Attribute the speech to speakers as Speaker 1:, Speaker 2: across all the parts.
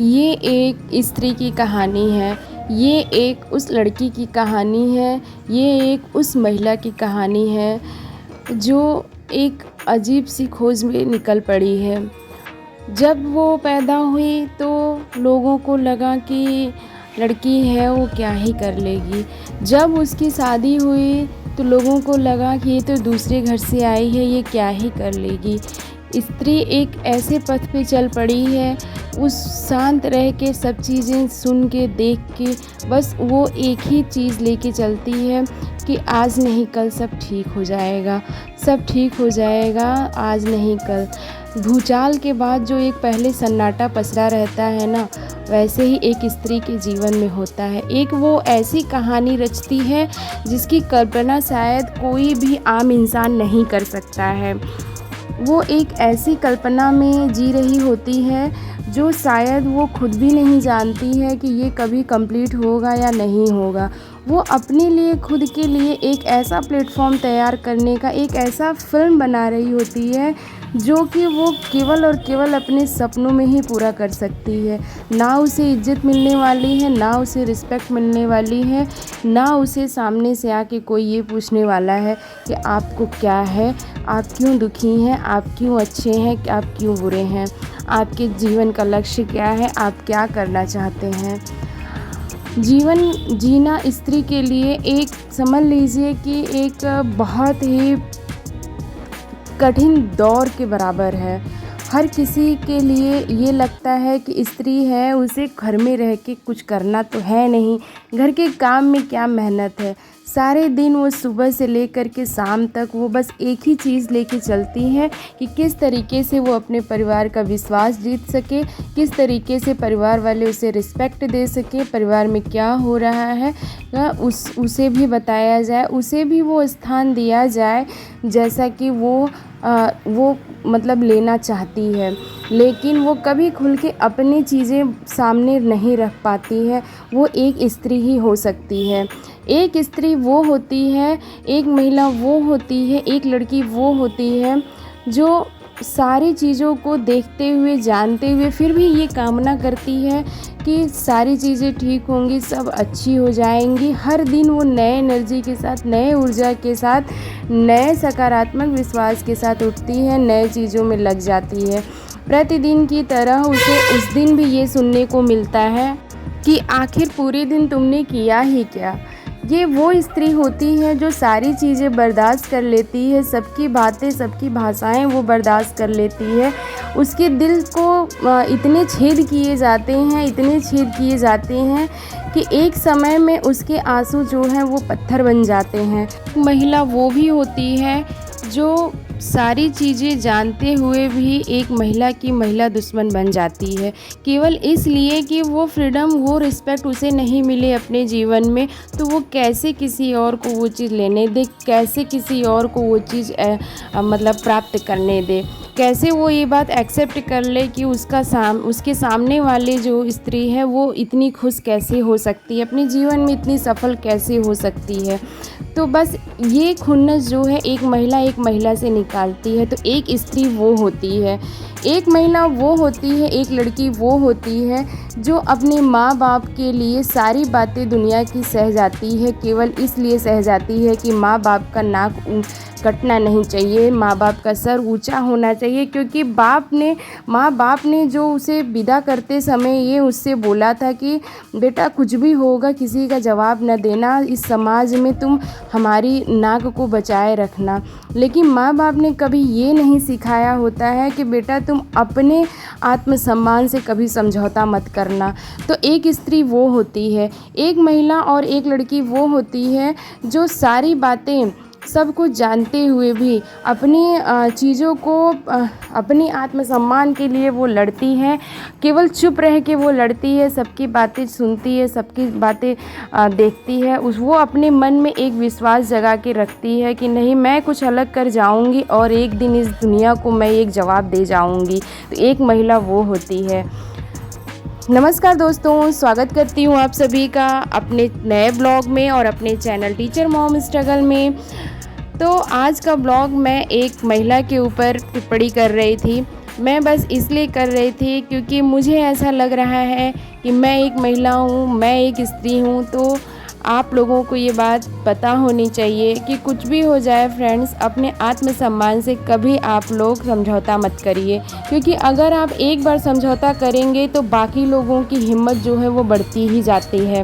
Speaker 1: ये एक स्त्री की कहानी है, ये एक उस लड़की की कहानी है, ये एक उस महिला की कहानी है जो एक अजीब सी खोज में निकल पड़ी है। जब वो पैदा हुई तो लोगों को लगा कि लड़की है वो क्या ही कर लेगी। जब उसकी शादी हुई तो लोगों को लगा कि ये तो दूसरे घर से आई है, ये क्या ही कर लेगी। स्त्री एक ऐसे पथ पे चल पड़ी है, उस शांत रह के सब चीज़ें सुन के देख के बस वो एक ही चीज़ लेके चलती है कि आज नहीं कल सब ठीक हो जाएगा, सब ठीक हो जाएगा, आज नहीं कल। भूचाल के बाद जो एक पहले सन्नाटा पसरा रहता है ना, वैसे ही एक स्त्री के जीवन में होता है। एक वो ऐसी कहानी रचती है जिसकी कल्पना शायद कोई भी आम इंसान नहीं कर सकता है। वो एक ऐसी कल्पना में जी रही होती है जो शायद वो खुद भी नहीं जानती है कि ये कभी कंप्लीट होगा या नहीं होगा। वो अपने लिए, खुद के लिए एक ऐसा प्लेटफॉर्म तैयार करने का एक ऐसा फ़िल्म बना रही होती है जो कि वो केवल और केवल अपने सपनों में ही पूरा कर सकती है। ना उसे इज़्ज़त मिलने वाली है, ना उसे रिस्पेक्ट मिलने वाली है, ना उसे सामने से आके कोई ये पूछने वाला है कि आपको क्या है, आप क्यों दुखी हैं, आप क्यों अच्छे हैं, आप क्यों बुरे हैं, आपके जीवन का लक्ष्य क्या है, आप क्या करना चाहते हैं। जीवन जीना स्त्री के लिए एक, समझ लीजिए कि एक बहुत ही कठिन दौर के बराबर है। हर किसी के लिए ये लगता है कि स्त्री है, उसे घर में रह के कुछ करना तो है नहीं, घर के काम में क्या मेहनत है। सारे दिन वो सुबह से लेकर के शाम तक वो बस एक ही चीज़ लेके चलती है कि किस तरीके से वो अपने परिवार का विश्वास जीत सके, किस तरीके से परिवार वाले उसे रिस्पेक्ट दे सके, परिवार में क्या हो रहा है उसे भी बताया जाए, उसे भी वो स्थान दिया जाए जैसा कि वो मतलब लेना चाहती है। लेकिन वो कभी खुल के अपनी चीज़ें सामने नहीं रख पाती है। वो एक स्त्री ही हो सकती है। एक स्त्री वो होती है, एक महिला वो होती है, एक लड़की वो होती है जो सारी चीज़ों को देखते हुए, जानते हुए फिर भी ये कामना करती है कि सारी चीज़ें ठीक होंगी, सब अच्छी हो जाएंगी। हर दिन वो नए एनर्जी के साथ, नए ऊर्जा के साथ, नए सकारात्मक विश्वास के साथ उठती है, नए चीज़ों में लग जाती है। प्रतिदिन की तरह उसे उस दिन भी ये सुनने को मिलता है कि आखिर पूरे दिन तुमने किया ही क्या। ये वो स्त्री होती है जो सारी चीज़ें बर्दाश्त कर लेती है, सबकी बातें, सबकी भाषाएं वो बर्दाश्त कर लेती है। उसके दिल को इतने छेद किए जाते हैं, इतने छेद किए जाते हैं कि एक समय में उसके आंसू जो हैं वो पत्थर बन जाते हैं। महिला वो भी होती है जो सारी चीज़ें जानते हुए भी एक महिला की महिला दुश्मन बन जाती है, केवल इसलिए कि वो फ्रीडम, वो रिस्पेक्ट उसे नहीं मिले अपने जीवन में, तो वो कैसे किसी और को वो चीज़ लेने दे, कैसे किसी और को वो चीज़ मतलब प्राप्त करने दे, कैसे वो ये बात एक्सेप्ट कर ले कि उसके सामने वाले जो स्त्री है वो इतनी खुश कैसे हो सकती है, अपने जीवन में इतनी सफल कैसे हो सकती है। तो बस ये खुन्नस जो है एक महिला से निकालती है। तो एक स्त्री वो होती है, एक महिला वो होती है, एक लड़की वो होती है जो अपने माँ बाप के लिए सारी बातें दुनिया की सह जाती है, केवल इसलिए सह जाती है कि माँ बाप का नाक कटना नहीं चाहिए, माँ बाप का सर ऊंचा होना चाहिए। क्योंकि माँ बाप ने जो उसे विदा करते समय ये उससे बोला था कि बेटा कुछ भी होगा किसी का जवाब न देना, इस समाज में तुम हमारी नाक को बचाए रखना। लेकिन माँ बाप ने कभी ये नहीं सिखाया होता है कि बेटा तुम अपने आत्मसम्मान से कभी समझौता मत करना। तो एक स्त्री वो होती है, एक महिला और एक लड़की वो होती है जो सारी बातें सब कुछ जानते हुए भी अपनी चीज़ों को, अपनी आत्मसम्मान के लिए वो लड़ती हैं, केवल चुप रह के वो लड़ती है, सबकी बातें सुनती है, सबकी बातें देखती है। वो अपने मन में एक विश्वास जगा के रखती है कि नहीं, मैं कुछ अलग कर जाऊंगी और एक दिन इस दुनिया को मैं एक जवाब दे जाऊंगी। तो एक महिला वो होती है। नमस्कार दोस्तों, स्वागत करती हूँ आप सभी का अपने नए ब्लॉग में और अपने चैनल टीचर मॉम स्ट्रगल में। तो आज का ब्लॉग मैं एक महिला के ऊपर टिप्पणी कर रही थी। मैं बस इसलिए कर रही थी क्योंकि मुझे ऐसा लग रहा है कि मैं एक महिला हूँ, मैं एक स्त्री हूँ, तो आप लोगों को ये बात पता होनी चाहिए कि कुछ भी हो जाए फ्रेंड्स, अपने आत्मसम्मान से कभी आप लोग समझौता मत करिए, क्योंकि अगर आप एक बार समझौता करेंगे तो बाकी लोगों की हिम्मत जो है वो बढ़ती ही जाती है।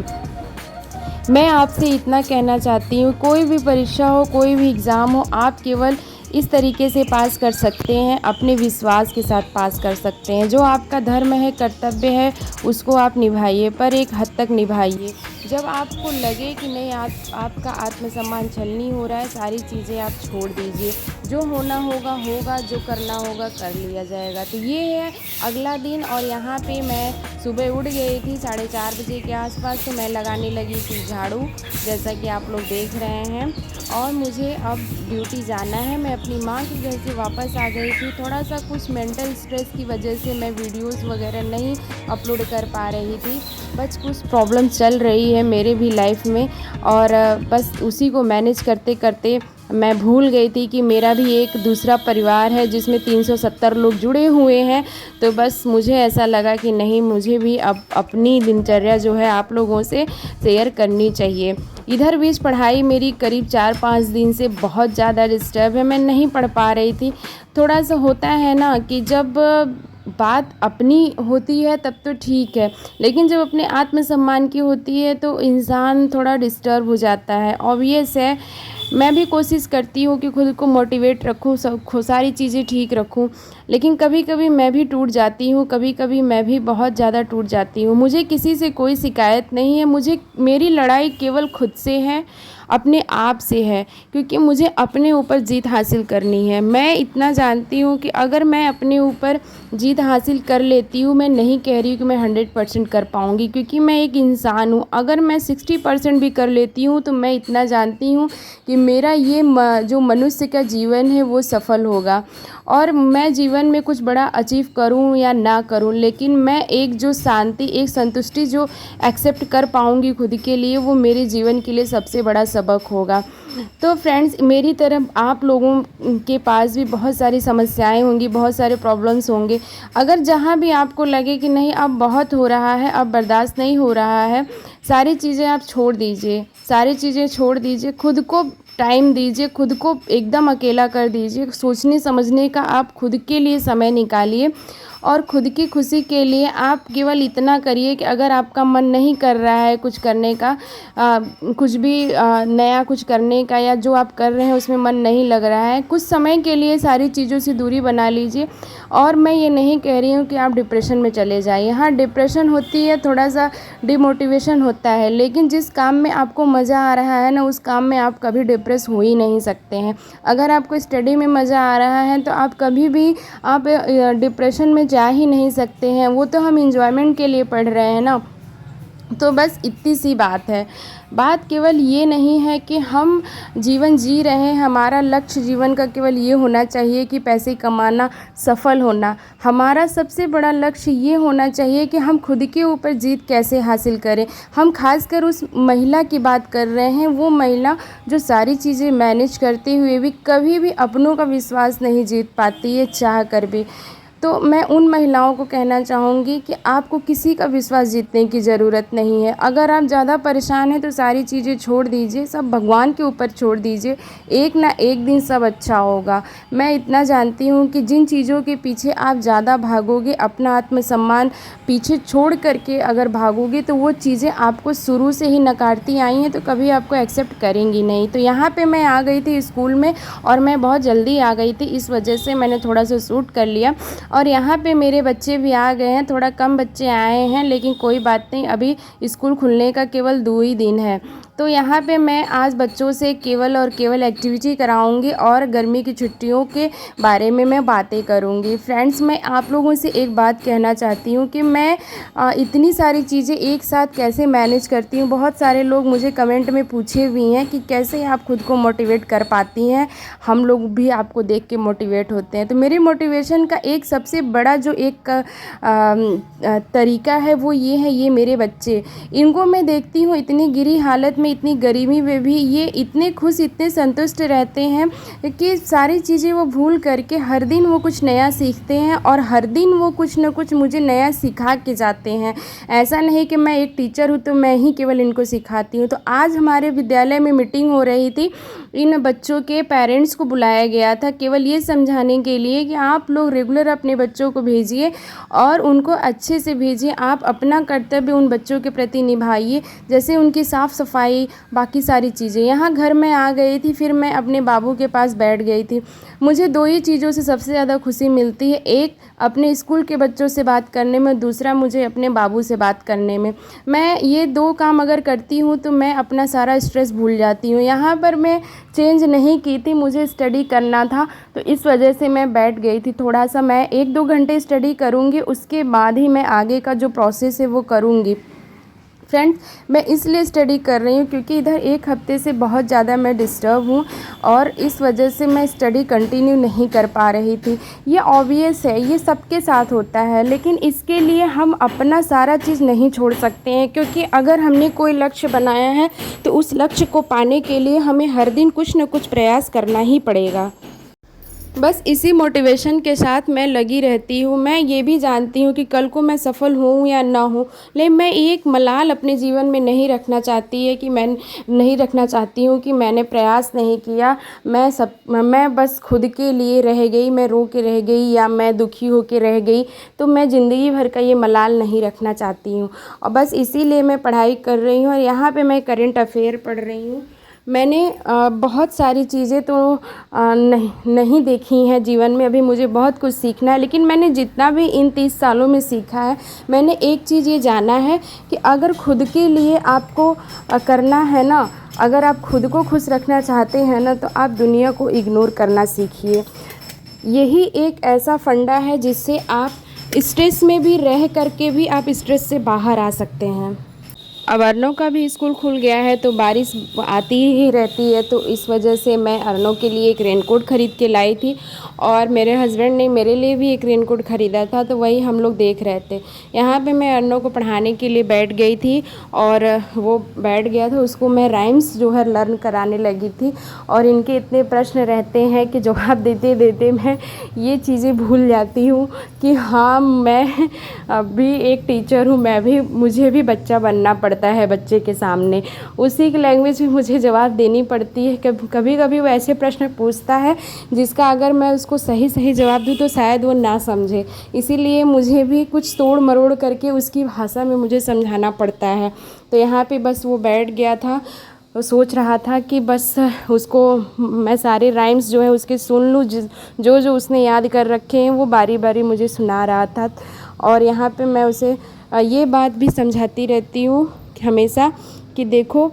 Speaker 1: मैं आपसे इतना कहना चाहती हूँ, कोई भी परीक्षा हो, कोई भी एग्ज़ाम हो, आप केवल इस तरीके से पास कर सकते हैं, अपने विश्वास के साथ पास कर सकते हैं। जो आपका धर्म है, कर्तव्य है, उसको आप निभाइए, पर एक हद तक निभाइए। जब आपको लगे कि नहीं आपका आत्मसम्मान छलनी हो रहा है, सारी चीज़ें आप छोड़ दीजिए। जो होना होगा होगा, जो करना होगा कर लिया जाएगा। तो ये है अगला दिन, और यहाँ पे मैं सुबह उठ गई थी 4:30 बजे के आसपास, तो मैं लगाने लगी थी झाड़ू, जैसा कि आप लोग देख रहे हैं। और मुझे अब ड्यूटी जाना है। मैं अपनी माँ के घर से वापस आ गई थी। थोड़ा सा कुछ मेंटल स्ट्रेस की वजह से मैं वीडियोस वगैरह नहीं अपलोड कर पा रही थी। बस कुछ प्रॉब्लम चल रही है मेरे भी लाइफ में, और बस उसी को मैनेज करते करते मैं भूल गई थी कि मेरा भी एक दूसरा परिवार है जिसमें 370 लोग जुड़े हुए हैं। तो बस मुझे ऐसा लगा कि नहीं, मुझे भी अब अपनी दिनचर्या जो है आप लोगों से शेयर करनी चाहिए। इधर बीच पढ़ाई मेरी करीब 4-5 दिन से बहुत ज़्यादा डिस्टर्ब है, मैं नहीं पढ़ पा रही थी। थोड़ा सा होता है ना कि जब बात अपनी होती है तब तो ठीक है, लेकिन जब अपने आत्मसम्मान की होती है तो इंसान थोड़ा डिस्टर्ब हो जाता है। ऑब्वियस है, मैं भी कोशिश करती हूँ कि खुद को मोटिवेट रखूँ, सारी चीज़ें ठीक रखूँ, लेकिन कभी कभी मैं भी टूट जाती हूँ, कभी कभी मैं भी बहुत ज़्यादा टूट जाती हूँ। मुझे किसी से कोई शिकायत नहीं है, मेरी लड़ाई केवल खुद से है, अपने आप से है, क्योंकि मुझे अपने ऊपर जीत हासिल करनी है। मैं इतना जानती हूँ कि अगर मैं अपने ऊपर जीत हासिल कर लेती हूँ, मैं नहीं कह रही हूँ कि मैं 100% कर पाऊँगी, क्योंकि मैं एक इंसान हूँ। अगर मैं 60% भी कर लेती हूँ तो मैं इतना जानती हूँ कि मेरा ये जो मनुष्य का जीवन है वो सफल होगा, और मैं जीवन में कुछ बड़ा अचीव करूँ या ना करूँ, लेकिन मैं एक जो शांति, एक संतुष्टि जो एक्सेप्ट कर पाऊँगी खुद के लिए, वो मेरे जीवन के लिए सबसे बड़ा सबक होगा। तो फ्रेंड्स, मेरी तरह आप लोगों के पास भी बहुत सारी समस्याएं होंगी, बहुत सारे प्रॉब्लम्स होंगे। अगर जहाँ भी आपको लगे कि नहीं अब बहुत हो रहा है, अब बर्दाश्त नहीं हो रहा है, सारी चीज़ें आप छोड़ दीजिए, सारी चीज़ें छोड़ दीजिए, खुद को टाइम दीजिए, खुद को एकदम अकेला कर दीजिए। सोचने समझने का आप खुद के लिए समय निकालिए, और खुद की खुशी के लिए आप केवल इतना करिए कि अगर आपका मन नहीं कर रहा है कुछ करने का, कुछ भी नया कुछ करने का, या जो आप कर रहे हैं उसमें मन नहीं लग रहा है, कुछ समय के लिए सारी चीज़ों से दूरी बना लीजिए। और मैं ये नहीं कह रही हूँ कि आप डिप्रेशन में चले जाइए। हाँ, डिप्रेशन होती है, थोड़ा सा डिमोटिवेशन होता है, लेकिन जिस काम में आपको मज़ा आ रहा है ना, उस काम में आप कभी डिप्रेस हो ही नहीं सकते हैं। अगर आपको स्टडी में मज़ा आ रहा है तो आप कभी भी आप डिप्रेशन में जा ही नहीं सकते हैं। वो तो हम इंजॉयमेंट के लिए पढ़ रहे हैं ना। तो बस इतनी सी बात है। बात केवल ये नहीं है कि हम जीवन जी रहे हैं, हमारा लक्ष्य जीवन का केवल ये होना चाहिए कि पैसे कमाना, सफल होना। हमारा सबसे बड़ा लक्ष्य ये होना चाहिए कि हम खुद के ऊपर जीत कैसे हासिल करें। हम खासकर उस महिला की बात कर रहे हैं, वो महिला जो सारी चीज़ें मैनेज करते हुए भी कभी भी अपनों का विश्वास नहीं जीत पाती है, चाह कर भी। तो मैं उन महिलाओं को कहना चाहूँगी कि आपको किसी का विश्वास जीतने की ज़रूरत नहीं है। अगर आप ज़्यादा परेशान हैं तो सारी चीज़ें छोड़ दीजिए, सब भगवान के ऊपर छोड़ दीजिए, एक ना एक दिन सब अच्छा होगा। मैं इतना जानती हूँ कि जिन चीज़ों के पीछे आप ज़्यादा भागोगे, अपना आत्मसम्मान पीछे छोड़ करके अगर भागोगे, तो वो चीज़ें आपको शुरू से ही नकारती आई हैं, तो कभी आपको एक्सेप्ट करेंगी नहीं। तो यहाँ पे मैं आ गई थी स्कूल में, और मैं बहुत जल्दी आ गई थी, इस वजह से मैंने थोड़ा सा शूट कर लिया। और यहाँ पे मेरे बच्चे भी आ गए हैं, थोड़ा कम बच्चे आए हैं, लेकिन कोई बात नहीं, अभी स्कूल खुलने का केवल 2 ही दिन है। तो यहाँ पे मैं आज बच्चों से केवल और केवल एक्टिविटी कराऊंगी, और गर्मी की छुट्टियों के बारे में मैं बातें करूँगी। फ्रेंड्स, मैं आप लोगों से एक बात कहना चाहती हूँ कि मैं इतनी सारी चीज़ें एक साथ कैसे मैनेज करती हूँ। बहुत सारे लोग मुझे कमेंट में पूछे भी हैं कि कैसे आप खुद को मोटिवेट कर पाती हैं, हम लोग भी आपको देख के मोटिवेट होते हैं। तो मेरी मोटिवेशन का एक सबसे बड़ा जो एक तरीका है वो ये है, ये मेरे बच्चे। इनको मैं देखती हूँ इतनी गिरी हालत में में, इतनी गर्मी में भी ये इतने खुश, इतने संतुष्ट रहते हैं कि सारी चीज़ें वो भूल करके हर दिन वो कुछ नया सीखते हैं और हर दिन वो कुछ न कुछ मुझे नया सिखा के जाते हैं। ऐसा नहीं कि मैं एक टीचर हूँ तो मैं ही केवल इनको सिखाती हूँ। तो आज हमारे विद्यालय में मीटिंग हो रही थी, इन बच्चों के पेरेंट्स को बुलाया गया था केवल ये समझाने के लिए कि आप लोग रेगुलर अपने बच्चों को भेजिए और उनको अच्छे से भेजिए। आप अपना कर्तव्य उन बच्चों के प्रति निभाइए, जैसे उनकी साफ़ सफाई, बाकी सारी चीज़ें। यहाँ घर में आ गई थी, फिर मैं अपने बाबू के पास बैठ गई थी। मुझे दो ही चीज़ों से सबसे ज़्यादा खुशी मिलती है, एक अपने स्कूल के बच्चों से बात करने में, दूसरा मुझे अपने बाबू से बात करने में। मैं ये दो काम अगर करती हूँ तो मैं अपना सारा स्ट्रेस भूल जाती हूँ। यहाँ पर मैं चेंज नहीं की थी, मुझे स्टडी करना था तो इस वजह से मैं बैठ गई थी। थोड़ा सा मैं 1-2 घंटे स्टडी करूँगी, उसके बाद ही मैं आगे का जो प्रोसेस है वो करूँगी। फ्रेंड्स, मैं इसलिए स्टडी कर रही हूँ क्योंकि इधर 1 हफ्ते से बहुत ज़्यादा मैं डिस्टर्ब हूँ और इस वजह से मैं स्टडी कंटिन्यू नहीं कर पा रही थी। ये ऑब्वियस है, ये सबके साथ होता है, लेकिन इसके लिए हम अपना सारा चीज़ नहीं छोड़ सकते हैं, क्योंकि अगर हमने कोई लक्ष्य बनाया है तो उस लक्ष्य को पाने के लिए हमें हर दिन कुछ न कुछ प्रयास करना ही पड़ेगा। बस इसी मोटिवेशन के साथ मैं लगी रहती हूँ। मैं ये भी जानती हूँ कि कल को मैं सफल हूँ या ना हूँ, लेकिन मैं एक मलाल अपने जीवन में नहीं रखना चाहती है कि मैं नहीं रखना चाहती हूँ कि मैंने प्रयास नहीं किया, मैं बस खुद के लिए रह गई, मैं रो के रह गई या मैं दुखी हो के रह गई। तो मैं ज़िंदगी भर का ये मलाल नहीं रखना चाहती हूँ और बस इसीलिए मैं पढ़ाई कर रही हूँ। और यहाँ पे मैं करंट अफेयर पढ़ रही हूँ। मैंने बहुत सारी चीज़ें तो नहीं देखी हैं जीवन में, अभी मुझे बहुत कुछ सीखना है, लेकिन मैंने जितना भी इन 30 सालों में सीखा है, मैंने एक चीज़ ये जाना है कि अगर खुद के लिए आपको करना है ना, अगर आप खुद को खुश रखना चाहते हैं ना, तो आप दुनिया को इग्नोर करना सीखिए। यही एक ऐसा फंडा है जिससे आप स्ट्रेस में भी रह करके भी आप स्ट्रेस से बाहर आ सकते हैं। अब अर्नव का भी स्कूल खुल गया है तो बारिश आती ही रहती है, तो इस वजह से मैं अर्नव के लिए एक रेनकोट ख़रीद के लाई थी और मेरे हस्बैंड ने मेरे लिए भी एक रेनकोट ख़रीदा था, तो वही हम लोग देख रहे थे। यहाँ पे मैं अर्नव को पढ़ाने के लिए बैठ गई थी और वो बैठ गया था, उसको मैं राइम्स जो है लर्न कराने लगी थी। और इनके इतने प्रश्न रहते हैं कि जवाब देते देते मैं ये चीज़ें भूल जाती हूँ कि हाँ, मैं भी एक टीचर हूँ, मुझे भी बच्चा बनना पड़ता है बच्चे के सामने, उसी की लैंग्वेज में मुझे जवाब देनी पड़ती है। कभी कभी वो ऐसे प्रश्न पूछता है जिसका अगर मैं उसको सही जवाब दूँ तो शायद वो ना समझे, इसीलिए मुझे भी कुछ तोड़ मरोड़ करके उसकी भाषा में मुझे समझाना पड़ता है। तो यहाँ पे बस वो बैठ गया था, वो सोच रहा था कि बस उसको मैं सारे राइम्स जो है उसके सुन लूँ, जो जो उसने याद कर रखे हैं वो बारी बारी मुझे सुना रहा था। और यहाँ पे मैं उसे ये बात भी समझाती रहती हूँ हमेशा कि देखो,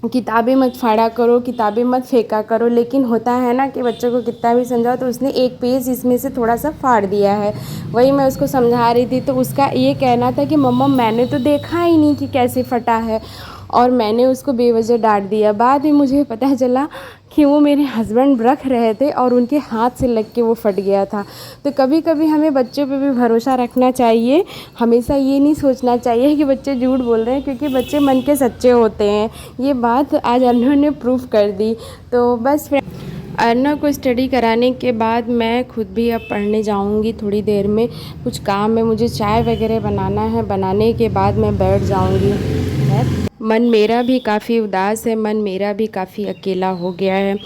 Speaker 1: किताबें मत फाड़ा करो, किताबें मत फेंका करो, लेकिन होता है ना कि बच्चों को कितना भी समझाओ तो उसने एक पेज इसमें से थोड़ा सा फाड़ दिया है। वही मैं उसको समझा रही थी तो उसका ये कहना था कि मम्मा मैंने तो देखा ही नहीं कि कैसे फटा है, और मैंने उसको बेवजह डांट दिया। बाद में मुझे पता चला कि वो मेरे हस्बैंड रख रहे थे और उनके हाथ से लग के वो फट गया था। तो कभी कभी हमें बच्चों पे भी भरोसा रखना चाहिए, हमेशा ये नहीं सोचना चाहिए कि बच्चे झूठ बोल रहे हैं, क्योंकि बच्चे मन के सच्चे होते हैं। ये बात आज अर्नव ने प्रूफ कर दी। तो बस अर्नव को स्टडी कराने के बाद मैं खुद भी अब पढ़ने जाऊंगी थोड़ी देर में। कुछ काम है, मुझे चाय वगैरह बनाना है, बनाने के बाद मैं बैठ जाऊंगी। मन मेरा भी काफ़ी उदास है, मन मेरा भी काफ़ी अकेला हो गया है,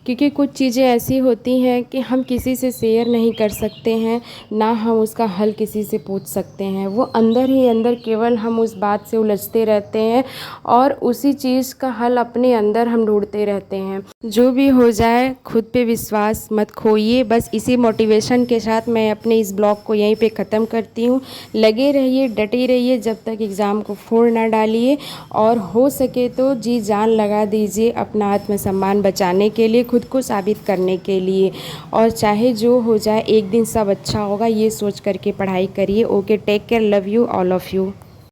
Speaker 1: क्योंकि कुछ चीज़ें ऐसी होती हैं कि हम किसी से शेयर नहीं कर सकते हैं, ना हम उसका हल किसी से पूछ सकते हैं। वो अंदर ही अंदर केवल हम उस बात से उलझते रहते हैं और उसी चीज़ का हल अपने अंदर हम ढूंढते रहते हैं। जो भी हो जाए, खुद पे विश्वास मत खोइए। बस इसी मोटिवेशन के साथ मैं अपने इस ब्लॉग को यहीं पे ख़त्म करती हूँ। लगे रहिए, डटे रहिए, जब तक एग्ज़ाम को फोड़ ना डालिए, और हो सके तो जी जान लगा दीजिए अपना आत्मसम्मान बचाने के लिए, खुद को साबित करने के लिए। और चाहे जो हो जाए, एक दिन सब अच्छा होगा, ये सोच करके पढ़ाई करिए। Okay, take care, love you all of you.